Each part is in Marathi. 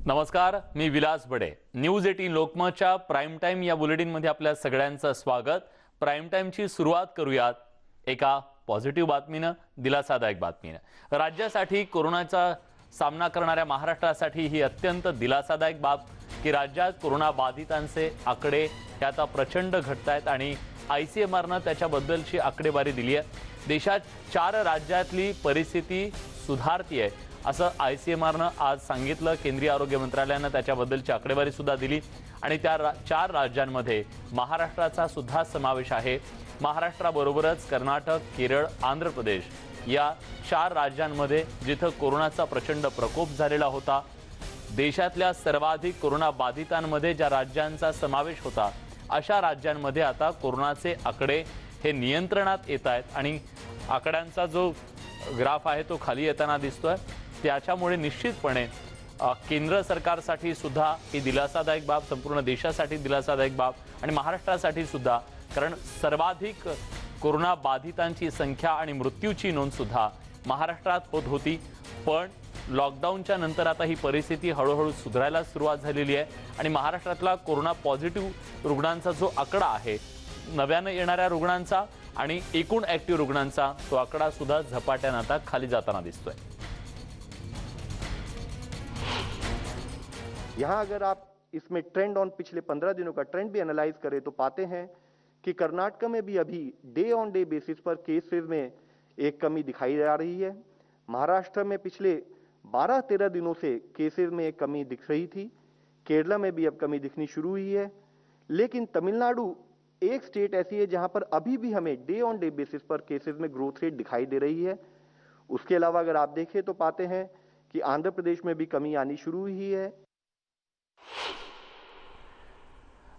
नमस्कार, मी विलास बडे. न्यूज 18 लोकमतच्या प्राइम टाइम या बुलेटिनमध्ये आपल्या सगळ्यांचं स्वागत. प्राइम टाइमची सुरुवात करूयात एका पॉझिटिव्ह बातमीनं, दिलासादायक बातमीनं. राज्यासाठी कोरोनाचा सामना करणाऱ्या महाराष्ट्रासाठी ही अत्यंत दिलासादायक बाब की राज्यात कोरोना बाधितांचे आकडे हे आता प्रचंड घटतायत आणि ICMRनं त्याच्याबद्दलची आकडेवारी दिली आहे. देशात 4 राज्यातली परिस्थिती सुधारतीये असं ICMRनं आज सांगितलं. केंद्रीय आरोग्य मंत्रालयानं त्याच्याबद्दलची आकडेवारी सुद्धा दिली आणि त्या 4 राज्यांमध्ये महाराष्ट्राचा सुद्धा समावेश आहे. महाराष्ट्राबरोबरच कर्नाटक, केरळ, आंध्र प्रदेश या 4 राज्यांमध्ये जिथं कोरोनाचा प्रचंड प्रकोप झालेला होता, देशातल्या सर्वाधिक कोरोना बाधितांमध्ये ज्या राज्यांचा समावेश होता अशा राज्यांमध्ये आता कोरोनाचे आकडे हे नियंत्रणात येत आहेत आणि आकड्यांचा जो ग्राफ आहे तो खाली येताना दिसतोय. त्याच्यामुळे निश्चितपणे केंद्र सरकारसाठी सुद्धा ही दिलासादायक बाब, संपूर्ण देशासाठी दिलासादायक बाब आणि महाराष्ट्रासाठी सुद्धा, कारण सर्वाधिक कोरोना बाधितांची संख्या आणि मृत्यूची नोंद सुद्धा महाराष्ट्रात होत होती. पण लॉकडाऊनच्या नंतर आता ही परिस्थिती हळूहळू सुधारायला सुरुवात झालेली आहे आणि महाराष्ट्रातला कोरोना पॉझिटिव्ह रुग्णांचा जो आकडा आहे, नव्यानं येणाऱ्या रुग्णांचा आणि एकूण ऍक्टिव्ह रुग्णांचा, तो आकडा सुद्धा झपाट्यानं आता खाली जाताना दिसतोय. यहाँ अगर आप इसमें ट्रेंड ऑन पिछले 15 दिनों का ट्रेंड भी एनालाइज करें तो पाते हैं कि कर्नाटक में भी अभी day on day basis per cases में एक कमी दिखाई जा रही है. महाराष्ट्र में पिछले 12-13 दिनों से केसेस में एक कमी दिख रही थी. केरला में भी अब कमी दिखनी शुरू हुई है. लेकिन तमिलनाडु एक स्टेट ऐसी है जहां पर अभी भी हमें day on day basis per cases में ग्रोथ रेट दिखाई दे रही है. उसके अलावा अगर आप देखें तो पाते हैं कि आंध्र प्रदेश में भी कमी आनी शुरू हुई है.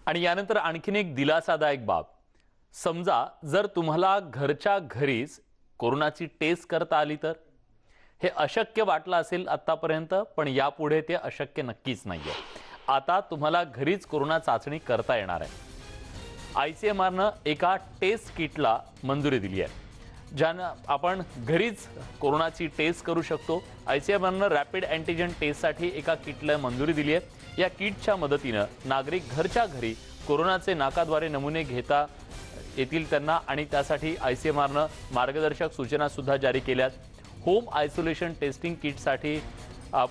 आणि यानंतर आणखीन एक दिलासादायक बाब, समजा जर तुम्हाला घरच्या घरीच कोरोनाची टेस्ट करता आली तर. हे अशक्य वाटलं असेल आतापर्यंत, पण यापुढे ते अशक्य नक्कीच नाहीये. आता तुम्हाला घरीच कोरोना चाचणी करता येणार आहे. ICMRनं एका टेस्ट किटला मंजुरी दिली आहे, ज्यानं आपण घरीच कोरोनाची टेस्ट करू शकतो. ICMRनं रॅपिड अँटीजन टेस्टसाठी एका किटला मंजुरी दिली आहे. या किटच्या मदतीनं नागरिक घरच्या घरी कोरोनाचे नाकाद्वारे नमुने घेता येतील त्यांना आणि त्यासाठी ICMRनं मार्गदर्शक सूचना सुद्धा जारी केल्यात. होम आयसोलेशन टेस्टिंग किटसाठी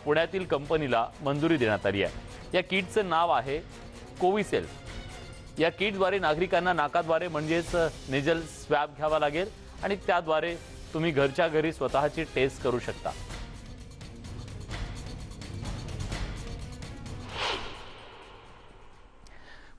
पुण्यातील कंपनीला मंजुरी देण्यात आली आहे. या किटचं नाव आहे कोविसेल. या किटद्वारे नागरिकांना नाकाद्वारे म्हणजेच नेझल स्वॅब घ्यावा लागेल आणि त्याद्वारे तुम्ही घरच्या घरी स्वतःची टेस्ट करू शकता.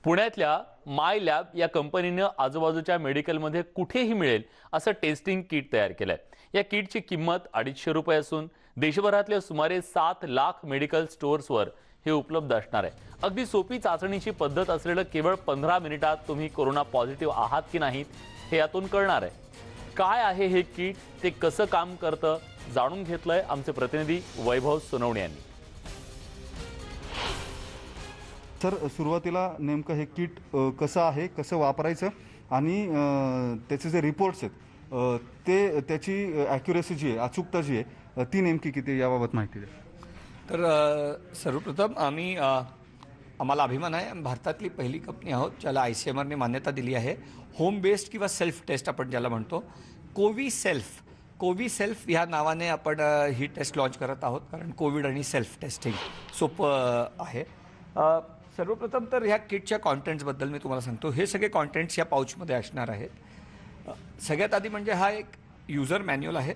पुण्यातल्या माय लॅब या कंपनीनं आजूबाजूच्या मेडिकलमध्ये कुठेही मिळेल असं टेस्टिंग किट तयार केलंय. या किटची किंमत 250 रुपये असून देशभरातल्या सुमारे 7 लाख मेडिकल स्टोअर्सवर हे उपलब्ध असणार आहे. अगदी सोपी चाचणीची पद्धत असलेलं केवळ 15 मिनिटात तुम्ही कोरोना पॉझिटिव्ह आहात की नाहीत हे यातून कळणार आहे. काय आहे हे किट, ते कसं काम करतं, जाणून घेतलंय आमचे प्रतिनिधी वैभव सोनवणे यांनी. तर सुरुवातीला नेमकं हे किट कसं आहे, कसं वापरायचं आणि त्याचे जे रिपोर्ट्स आहेत ते त्याची ॲक्युरेसी जी आहे, अचूकता जी आहे ती नेमकी किती, याबाबत माहिती द्या. तर सर्वप्रथम आम्हाला अभिमान आहे, भारतातली पहिली कंपनी आहोत ज्याला ICMRने मान्यता दिली आहे. होम बेस्ड किंवा सेल्फ टेस्ट आपण ज्याला म्हणतो, कोविसेल्फ ह्या नावाने आपण ही टेस्ट लॉन्च करत आहोत, कारण कोविड आणि सेल्फ टेस्टिंग सोपं आहे. सर्वप्रथम तर ह्या किटच्या कॉन्टेंट्सबद्दल मी तुम्हाला सांगतो. हे सगळे कॉन्टेंट्स या पाऊचमध्ये असणार आहेत. सगळ्यात आधी म्हणजे हा एक युजर मॅन्युअल आहे.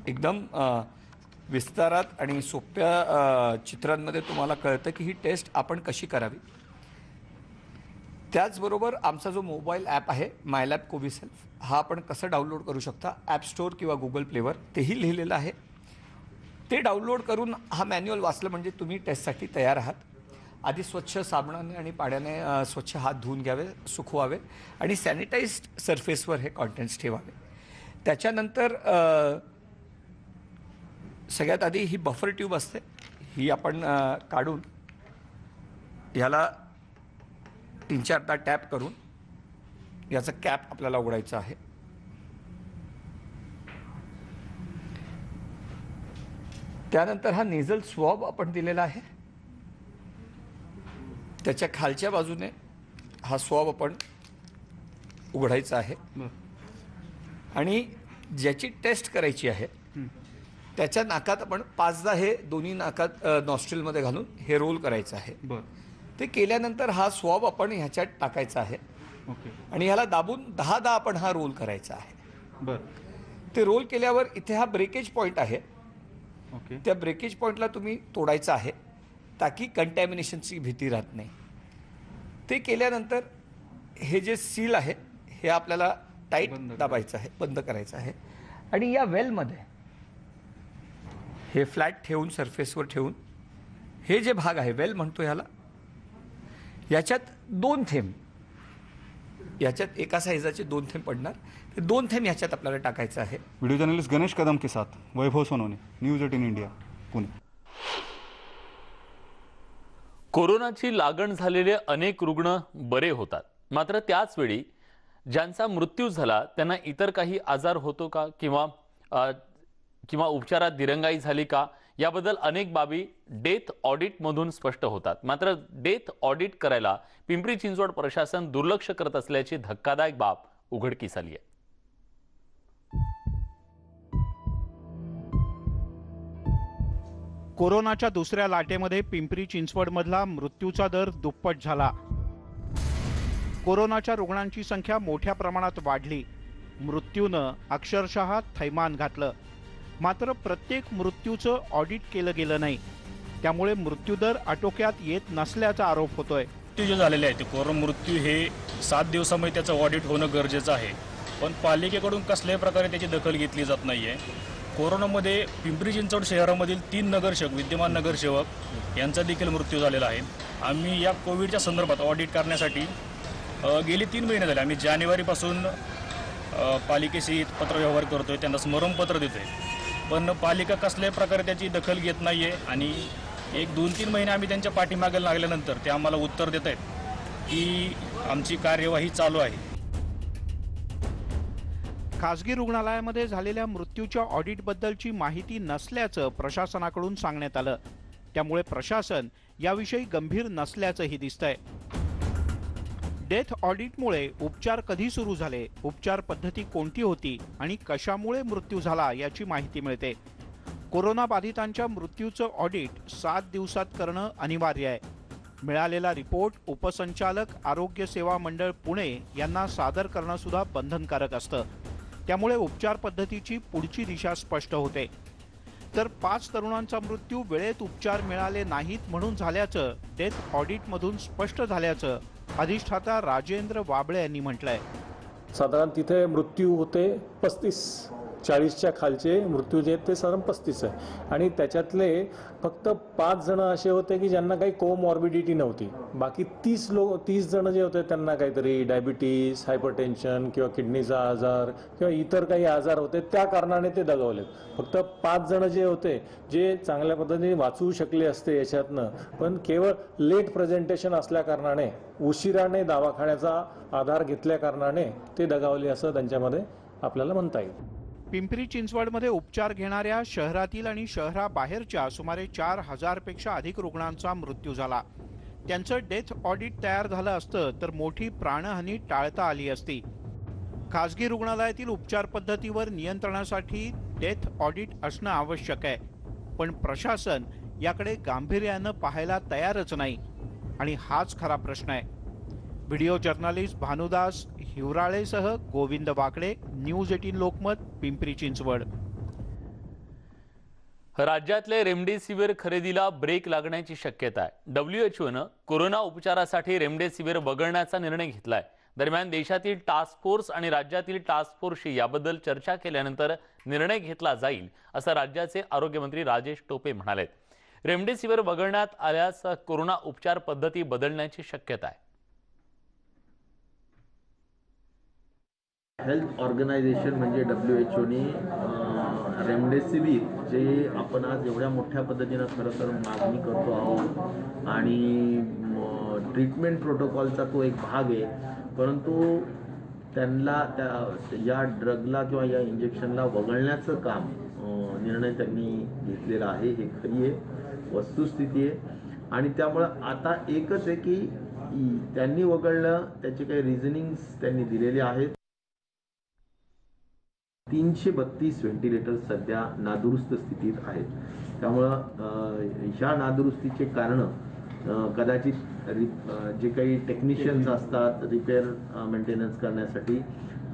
एकदम विस्तारात आणि सोप्या चित्रांमध्ये तुम्हाला कळतं की ही टेस्ट आपण कशी करावी. त्याचबरोबर आमचा जो मोबाईल ॲप आहे मायलॅब कोविसेल्फ, हा आपण कसं डाउनलोड करू शकता ॲप स्टोअर किंवा गुगल प्लेवर, तेही लिहिलेलं आहे. ते डाउनलोड करून हा मॅन्युअल वाचलं म्हणजे तुम्ही टेस्टसाठी तयार आहात. आधी स्वच्छ साबणाने आणि पाण्याने स्वच्छ हात धुवून घ्यावे, सुकवावे आणि सॅनिटाइज्ड सरफेसवर हे कॉन्टेंट्स ठेवावे. त्याच्यानंतर सगळ्यात आधी ही बफर ट्यूब असते, ही आपण काढून ह्याला 3-4दा टॅप करून याचं कॅप आपल्याला उघडायचं आहे. त्यानंतर हा नेझल स्वॉब आपण दिलेला आहे. त्याच्या खालच्या बाजूने हा स्वॅब आपण उघडायचा आहे आणि ज्याची टेस्ट करायची आहे त्याच्या नाकात आपण 5दा हे दोन्ही नाकात नॉस्ट्रिलमध्ये घालून हे रोल करायचं आहे. ते केल्यानंतर हा स्वॅब आपण ह्याच्यात टाकायचा आहे आणि ह्याला दाबून 10दा आपण हा रोल करायचा आहे. ते रोल केल्यावर इथे हा ब्रेकेज पॉईंट आहे. त्या ब्रेकेज पॉईंटला तुम्ही तोडायचं आहे ताकी कंटॅमिनेशनची भीती राहत नाही. ते केल्यानंतर हे जे सील आहे हे आपल्याला टाईट दाबायचं आहे, बंद करायचं आहे आणि या वेलमध्ये हे फ्लॅट ठेवून सरफेसवर ठेवून हे जे भाग आहे वेल म्हणतो ह्याला, याच्यात 2 थेंब, याच्यात एका साईजाचे 2 थेंब पडणार. ते 2 थेंब ह्याच्यात आपल्याला टाकायचं आहे. वीडियो जर्नलिस्ट गणेश कदम के साथ वैभव सोनवणे, न्यूज 18 इंडिया, पुणे. कोरोनाची लागण झालेले अनेक रुग्ण बरे होतात, मात्र त्याच वेळी ज्यांचा मृत्यू झाला त्यांना इतर काही आजार होतो का किंवा उपचारात दिरंगाई झाली का, याबद्दल अनेक बाबी डेथ ऑडिट मधून स्पष्ट होतात. मात्र डेथ ऑडिट करायला पिंपरी चिंचवड प्रशासन दुर्लक्ष करत असल्याची धक्कादायक बाब उघडकीस आली आहे. कोरोनाच्या दुसऱ्या लाटेमध्ये पिंपरी चिंचवडमधला मृत्यूचा दर दुप्पट झाला. कोरोनाच्या रुग्णांची संख्या मोठ्या प्रमाणात वाढली. मृत्यूनं अक्षरशः थैमान घातलं. मात्र प्रत्येक मृत्यूचं ऑडिट केलं गेलं नाही. त्यामुळे मृत्यूदर आटोक्यात येत नसल्याचा आरोप होतोय. मृत्यू जे झालेले आहे ते कोरोना मृत्यू हे 7 दिवसामध्ये त्याचं ऑडिट होणं गरजेचं आहे, पण पालिकेकडून कसल्याही प्रकारे त्याची दखल घेतली जात नाही आहे. कोरोनामध्ये पिंपरी चिंचवड शहरामधील 3 नगरसेवक, विद्यमान नगरसेवक यांचा देखील मृत्यू झालेला आहे. आम्ही या कोविडच्या संदर्भात ऑडिट करण्यासाठी गेली 3 महिने झाले आम्ही जानेवारीपासून पालिकेशी पत्रव्यवहार करतोय, त्यांना स्मरणपत्र देतोय, पण पालिका कसल्याही प्रकारे त्याची दखल घेत नाही आहे. आणि 1-2-3 महिने आम्ही त्यांच्या पाठीमागे लागल्यानंतर ते आम्हाला उत्तर देत आहेत की आमची कार्यवाही चालू आहे. खासगी रुग्णालयामध्ये झालेल्या मृत्यूच्या ऑडिटबद्दलची माहिती नसल्याचं प्रशासनाकडून सांगण्यात आलं. त्यामुळे प्रशासन याविषयी गंभीर नसल्याचंही दिसतंय. डेथ ऑडिटमुळे उपचार कधी सुरू झाले, उपचार पद्धती कोणती होती आणि कशामुळे मृत्यू झाला याची माहिती मिळते. कोरोना बाधितांच्या मृत्यूचं ऑडिट 7 दिवसात करणं अनिवार्य आहे. मिळालेला रिपोर्ट उपसंचालक आरोग्य सेवा मंडळ पुणे यांना सादर करणं सुद्धा बंधनकारक असतं. त्यामुळे उपचार पद्धतीची पुढची दिशा स्पष्ट होते. तर 5 तरुणांचा मृत्यू वेळेत उपचार मिळाले नाहीत म्हणून झाल्याचं डेथ ऑडिटमधून स्पष्ट झाल्याचं अधिष्ठाता राजेंद्र वाबळे यांनी म्हटलंय. साधारण तिथे मृत्यू होते 35-40च्या खालचे मृत्यू जे आहेत ते साधारण 35 आहे आणि त्याच्यातले फक्त 5 जण असे होते की ज्यांना काही कोमॉर्बिडिटी नव्हती. बाकी 30 जण जे होते त्यांना काहीतरी डायबिटीस, हायपरटेन्शन किंवा किडनीचा आजार किंवा इतर काही आजार होते, त्या कारणाने ते दगावले. फक्त 5 जण जे होते जे चांगल्या पद्धतीने वाचू शकले असते याच्यातनं, पण केवळ लेट प्रेझेंटेशन असल्या कारणाने, उशिराने दवाखान्याचा आधार घेतल्या कारणाने ते दगावले असं त्यांच्यामध्ये आपल्याला म्हणता येईल. पिंपरी चिंचवडमध्ये उपचार घेणाऱ्या शहरातील आणि शहराबाहेरच्या सुमारे 4,000 पेक्षा अधिक रुग्णांचा मृत्यू झाला. त्यांचं डेथ ऑडिट तयार झालं असतं तर मोठी प्राणहानी टाळता आली असती. खासगी रुग्णालयातील उपचार पद्धतीवर नियंत्रणासाठी डेथ ऑडिट असणं आवश्यक आहे, पण प्रशासन याकडे गांभीर्यानं पाहायला तयारच नाही आणि हाच खरा प्रश्न आहे. व्हिडिओ जर्नलिस्ट भानुदास हिवराळेसह गोविंद वाकडे, न्यूज 18 लोकमत, पिंपरी चिंचवड. राज्यातले रेमडेसिवीर खरेदीला ब्रेक लागण्याची शक्यता आहे. WHO कोरोना उपचारासाठी रेमडेसिवीर वगळण्याचा निर्णय घेतलाय. दरम्यान देशातील टास्क फोर्स आणि राज्यातील टास्क फोर्सशी याबद्दल चर्चा केल्यानंतर निर्णय घेतला जाईल असं राज्याचे आरोग्यमंत्री राजेश टोपे म्हणाले. रेमडेसिवीर वगळण्यात आल्यास कोरोना उपचार पद्धती बदलण्याची शक्यता आहे. हेल्थ ऑर्गनायझेशन म्हणजे WHOनी रेमडेसिवीर जे आपण आज एवढ्या मोठ्या पद्धतीनं खरं तर मागणी करतो आहोत आणि ट्रीटमेंट प्रोटोकॉलचा तो एक भाग आहे, परंतु त्यांना या ड्रगला किंवा या इंजेक्शनला वगळण्याचं काम निर्णय त्यांनी घेतलेला आहे. हे खरी आहे, वस्तुस्थिती आहे. आणि त्यामुळं आता एकच आहे की त्यांनी वगळलं, त्याचे काही रिझनिंग्स त्यांनी दिलेले आहेत. 332 व्हेंटिलेटर्स सध्या नादुरुस्त स्थितीत आहेत. त्यामुळं ह्या नादुरुस्तीचे कारण कदाचित जे काही टेक्निशियन्स असतात रिपेअर मेंटेनन्स करण्यासाठी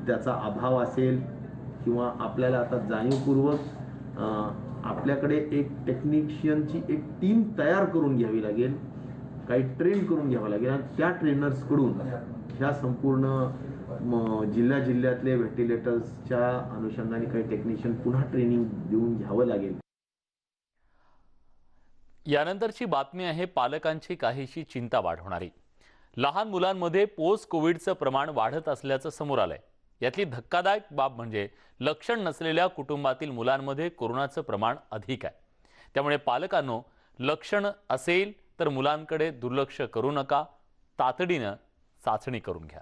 त्याचा अभाव असेल, किंवा आपल्याला आता जाणीवपूर्वक आपल्याकडे एक टेक्निशियनची एक टीम तयार करून घ्यावी लागेल, काही ट्रेन करून घ्यावं लागेल आणि त्या ट्रेनर्सकडून ह्या संपूर्ण जिल्ह्यातले व्हेंटिलेटर्सच्या अनुषंगाने काही टेक्निशियन पुन्हा ट्रेनिंग देऊन घ्यावं लागेल. यानंतरची बातमी आहे पालकांची काहीशी चिंता वाढवणारी. लहान मुलांमध्ये पोस्ट कोविडचं प्रमाण वाढत असल्याचं समोर आलंय. यातली धक्कादायक बाब म्हणजे लक्षण नसलेल्या कुटुंबातील मुलांमध्ये कोरोनाचं प्रमाण अधिक आहे. त्यामुळे पालकांनो, लक्षण असेल तर मुलांकडे दुर्लक्ष करू नका, तातडीनं चाचणी करून घ्या.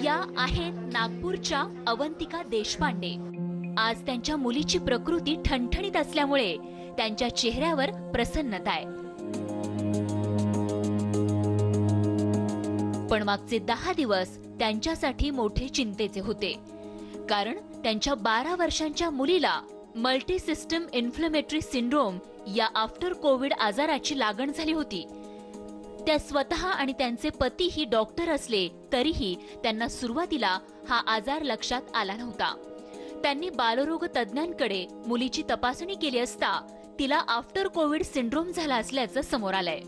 या आहेत नागपूरच्या अवंतिका देशपांडे. आज त्यांच्या मुलीची प्रकृती ठणठणीत असल्यामुळे त्यांच्या चेहऱ्यावर प्रसन्नता आहे. पण मागचे 10 दिवस त्यांच्यासाठी मोठे चिंतेचे होते, कारण त्यांच्या 12 वर्षांच्या मुलीला मल्टी सिस्टम इन्फ्लेमेटरी सिंड्रोम या आफ्टर कोविड आजाराची लागण झाली होती. त्या स्वतः आणि त्यांचे पती ही डॉक्टर असले तरीही त्यांना सुरुवातीला हा आजार लक्षात आला नव्हता. त्यांनी बालरोग तज्ज्ञांकडे मुलीची तपासणी केली असता तिला आफ्टर कोविड सिंड्रोम झाला असल्याचं समोर आलंय.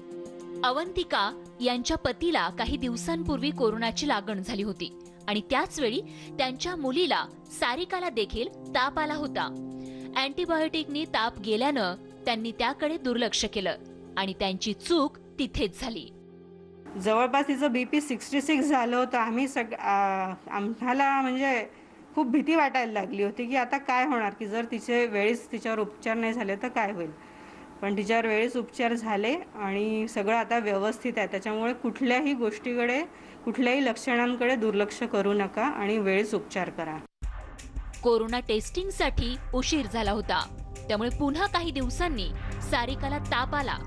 अवंतिका यांच्या पतीला काही दिवसांपूर्वी कोरोनाची लागण झाली होती आणि त्याच वेळी त्यांच्या मुलीला सारिकाला देखील ताप आला होता. अँटीबायोटिकनी ताप गेल्यानं त्यांनी त्याकडे दुर्लक्ष केलं आणि त्यांची चूक तिथेच झाली. जवळपास तिचं BP 66 झालं होतं. आम्हाला म्हणजे खूप भीती वाटायला लागली होती की आता काय होणार, की जर तिचे वेळेस तिच्यावर उपचार नाही झाले तर काय होईल. पण तिच्यावर वेळेस उपचार झाले आणि सगळं आता व्यवस्थित आहे. त्याच्यामुळे कुठल्याही गोष्टीकडे, कुठल्याही लक्षणांकडे दुर्लक्ष करू नका आणि वेळेस उपचार करा. कोरोना टेस्टिंगसाठी उशीर झाला होता, त्यामुळे पुन्हा काही दिवसांनी सारिकाला ताप आला.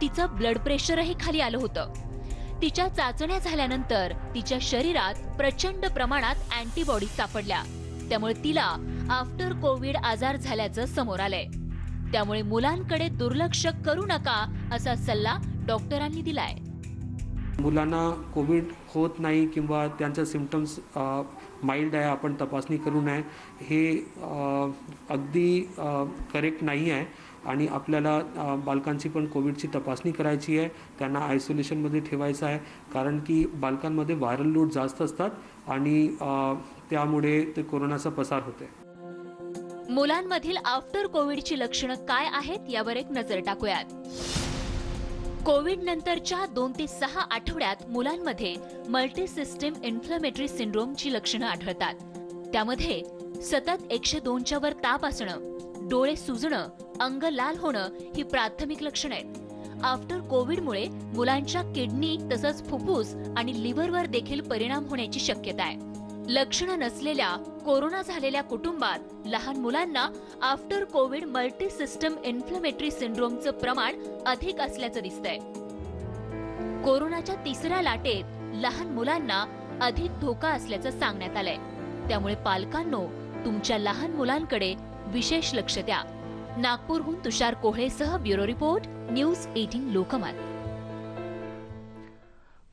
तिचं ब्लड प्रेशरही खाली आलं होतं. तिच्या चाचण्या झाल्यानंतर तिच्या शरीरात प्रचंड प्रमाणात अँटीबॉडी सापडल्या. त्यामुळे तिला आफ्टर कोविड आजार झाल्याचं समोर आलंय. त्यामुळे मुलांकडे दुर्लक्ष करू नका असा सल्ला डॉक्टरांनी दिलाय. मुलांना कोविड होत नाही किंवा त्यांचा सिम्पटम्स माइल्ड आहे, आपण तपासणी करू नये, हे अगदी करेक्ट नाही आहे. आणि आपल्याला बालकांची पण कोविडची तपासणी करायची आहे, त्यांना आयसोलेशनमध्ये ठेवायचं आहे, कारण की बालकांमध्ये व्हायरल लोड जास्त असतात आणि त्यामुळे ते कोरोनाचा प्रसार होते. मुलांमधील आफ्टर कोविडची लक्षणं काय आहेत यावर एक नजर टाकूयात. कोविड नंतरच्या 2 ते 6 आठवड्यात मुलांमध्ये मल्टी सिस्टम इन्फ्लेमेटरी सिंड्रोमची लक्षणं आढळतात. त्यामध्ये सतत 102च्या वर ताप असणं, डोळे सुजणं, अंग लाल होणं ही प्राथमिक लक्षणं आहेत. आफ्टर कोविडमुळे मुलांच्या किडनी तसंच फुफ्फुस आणि लिव्हरवर देखील परिणाम होण्याची शक्यता आहे. लक्षणं नसलेल्या कोरोना झालेल्या कुटुंबात लहान मुलांना after covid multi system inflammatory सिंड्रोमचं प्रमाण अधिक असल्याचं दिसतंय. कोरोनाच्या 3ऱ्या लाटेत लहान मुलांना अधिक धोका असल्याचं सांगण्यात आलंय. त्यामुळे पालकांनो, तुमच्या लहान मुलांकडे विशेष लक्ष द्या. नागपूरहून तुषार कोहळेसह bureau report, news 18 Lokmat.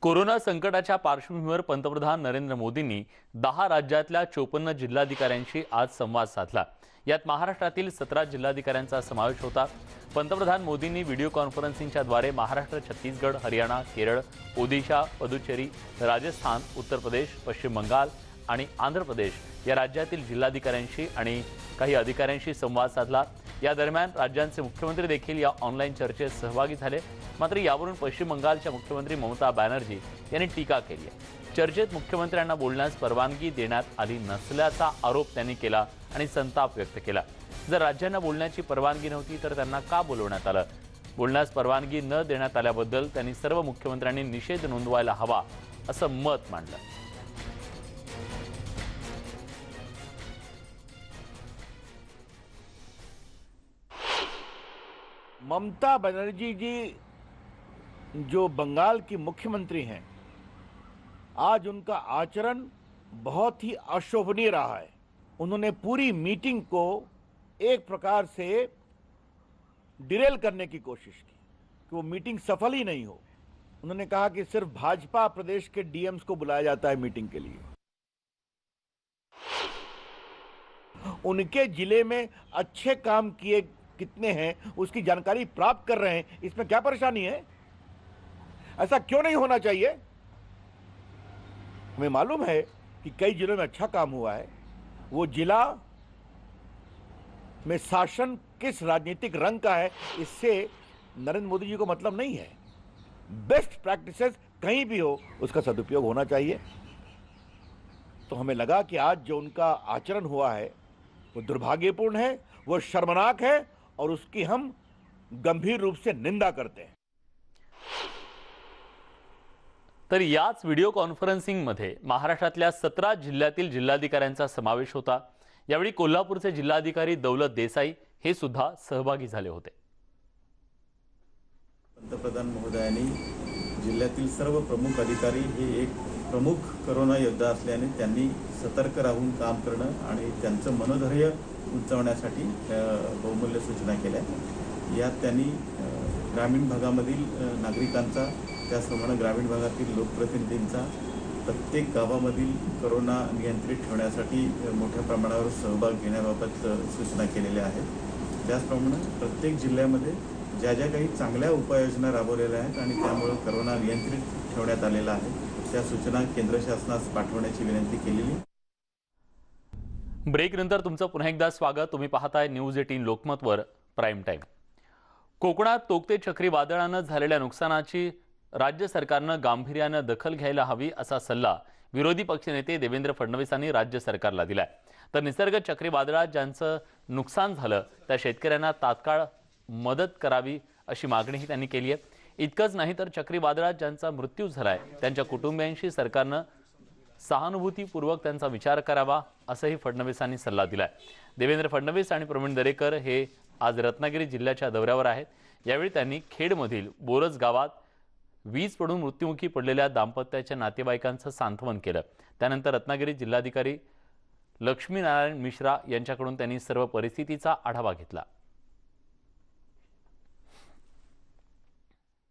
Corona संकटाच्या पार्श्वभूमीवर पंतप्रधान नरेंद्र मोदींनी 10 राज्यातल्या 54 जिल्हाधिकाऱ्यांशी आज संवाद साधला. यात महाराष्ट्रातील 17 जिल्हाधिकाऱ्यांचा समावेश होता. पंतप्रधान मोदींनी व्हिडिओ कॉन्फरन्सिंगच्या द्वारे महाराष्ट्र, छत्तीसगड, हरियाणा, केरळ, ओदिशा, पुदुचेरी, राजस्थान, उत्तर प्रदेश, पश्चिम बंगाल आणि आंध्र प्रदेश या राज्यातील जिल्हाधिकाऱ्यांशी आणि काही अधिकाऱ्यांशी संवाद साधला. या दरम्यान राज्यांचे मुख्यमंत्री देखील या ऑनलाईन चर्चेत सहभागी झाले. मात्र यावरून पश्चिम बंगालच्या मुख्यमंत्री ममता बॅनर्जी यांनी टीका केली आहे. चर्चेत मुख्यमंत्र्यांना बोलण्यास परवानगी देण्यात आली नसल्याचा आरोप त्यांनी केला आणि संताप व्यक्त केला. जर राज्यांना बोलण्याची परवानगी नव्हती तर त्यांना का बोलवण्यात आलं? बोलण्यास परवानगी न देण्यात आल्याबद्दल त्यांनी सर्व मुख्यमंत्र्यांनी निषेध नोंदवायला हवा असं मत मांडलं. ममता बनर्जी जी जो बंगाल की मुख्यमंत्री हैं, आज उनका आचरण बहुत ही अशोभनीय रहा है। उन्होंने पूरी मीटिंग को एक प्रकार से डिरेल करने की कोशिश की कि वो मीटिंग सफल ही नहीं हो। उन्होंने कहा कि सिर्फ भाजपा प्रदेश के डीएम्स को बुलाया जाता है मीटिंग के लिए। उनके जिले में अच्छे काम किए कितने हैं उसकी जानकारी प्राप्त कर रहे हैं, इसमें क्या परेशानी है? ऐसा क्यों नहीं होना चाहिए? हमें मालूम है कि कई जिलों में अच्छा काम हुआ है। वो जिला में शासन किस राजनीतिक रंग का है इससे नरेंद्र मोदी जी को मतलब नहीं है। बेस्ट प्रैक्टिसेस कहीं भी हो उसका सदुपयोग होना चाहिए। तो हमें लगा कि आज जो उनका आचरण हुआ है वो दुर्भाग्यपूर्ण है, वो शर्मनाक है और उसकी हम गंभीर रूप से निंदा करते हैं। तर याच व्हिडिओ कॉन्फरन्सिंगमध्ये महाराष्ट्रातल्या 17 जिल्ह्यातील जिल्हाधिकाऱ्यांचा समावेश होता। यावेळी कोल्हापूरचे जिल्हाधिकारी दौलत देसाई हे सुद्धा सहभागी झाले होते। पंतप्रधान महोदयांनी जिल्ह्यातील सर्व प्रमुख अधिकारी हे एक प्रमुख कोरोना योद्धा असल्याने त्यांनी सतर्क राहून काम करणं आणि त्यांचं मनोधैर्य उंचावण्यासाठी बहुमूल्य सूचना केल्या। यात त्यांनी ग्रामीण भागामधील नागरिकांचा, त्याचप्रमाणे ग्रामीण भागातील लोकप्रतिनिधींचा प्रत्येक गावामधील कोरोना नियंत्रित ठेवण्यासाठी मोठ्या प्रमाणावर सहभाग घेण्याबाबत सूचना केलेल्या आहेत। त्याचप्रमाणे प्रत्येक जिल्ह्यामध्ये ज्या ज्या काही चांगल्या उपाययोजना राबवलेल्या आहेत आणि त्यामुळे कोरोना नियंत्रित ठेवण्यात आलेला आहे त्या सूचना केंद्र शासनास पाठवण्याची विनंती केलेली आहे। ब्रेक नंतर तुमचं पुन्हा एकदा स्वागत। तुम्ही पाहताय न्यूज 18 लोकमतवर प्राईम टाइम। कोकणात तोक्ते चक्रीवादळानं झालेल्या नुकसानाची राज्य सरकारनं गांभीर्यानं दखल घ्यायला हवी असा सल्ला विरोधी पक्षनेते देवेंद्र फडणवीस यांनी राज्य सरकारला दिलाय। तर निसर्ग चक्रीवादळात ज्यांचं नुकसान झालं त्या शेतकऱ्यांना तात्काळ मदत करावी अशी मागणीही त्यांनी केली आहे। इतकंच नाही तर चक्रीवादळात ज्यांचा मृत्यू झालाय त्यांच्या कुटुंबियांशी सरकारनं सहानुभूतीपूर्वक त्यांचा विचार करावा असंही फडणवीसांनी सल्ला दिलाय। देवेंद्र फडणवीस आणि प्रवीण दरेकर हे आज रत्नागिरी जिल्ह्याच्या दौऱ्यावर आहेत। यावेळी त्यांनी खेडमधील बोरज गावात वीज पडून मृत्युमुखी पडलेल्या दाम्पत्याच्या नातेवाईकांचं सांत्वन केलं। त्यानंतर रत्नागिरी जिल्हाधिकारी लक्ष्मीनारायण मिश्रा यांच्याकडून त्यांनी सर्व परिस्थितीचा आढावा घेतला।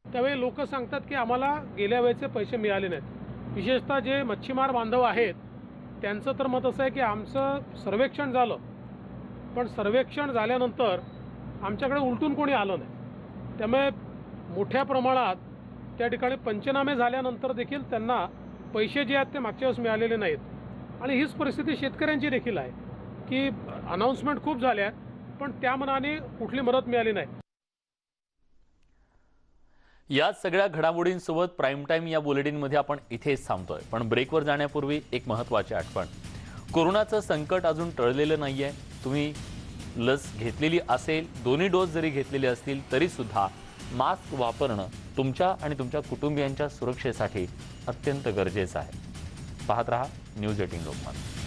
त्यावेळी लोक सांगतात की आम्हाला गेल्या वेळेचे पैसे मिळाले नाहीत। विशेषतः जे मच्छीमार बांधव आहेत त्यांचं तर मत असं आहे की आमचं सर्वेक्षण झालं, पण सर्वेक्षण झाल्यानंतर आमच्याकडे उलटून कोणी आलं नाही। त्यामुळे मोठ्या प्रमाणात त्या ठिकाणी पंचनामे झाल्यानंतर देखील त्यांना पैसे जे आहेत ते मागच्या वेळेस मिळालेले नाहीत। आणि हीच परिस्थिती शेतकऱ्यांची देखील आहे की अनाउन्समेंट खूप झाल्या पण त्या मनाने कुठली मदत मिळाली नाही। या सगळ्या घडामोडींसोबत प्राईम टाइम या बुलेटिनमध्ये आपण इथेच थांबतोय। पण ब्रेकवर जाण्यापूर्वी एक महत्त्वाची आठवण, कोरोनाचं संकट अजून टळलेलं नाहीये। तुम्ही लस घेतलेली असेल, दोन्ही डोस जरी घेतलेले असतील तरी सुद्धा मास्क वापरणं तुमच्या आणि तुमच्या कुटुंबियांच्या सुरक्षेसाठी अत्यंत गरजेचं आहे। पाहत रहा न्यूज 18 लोकमत।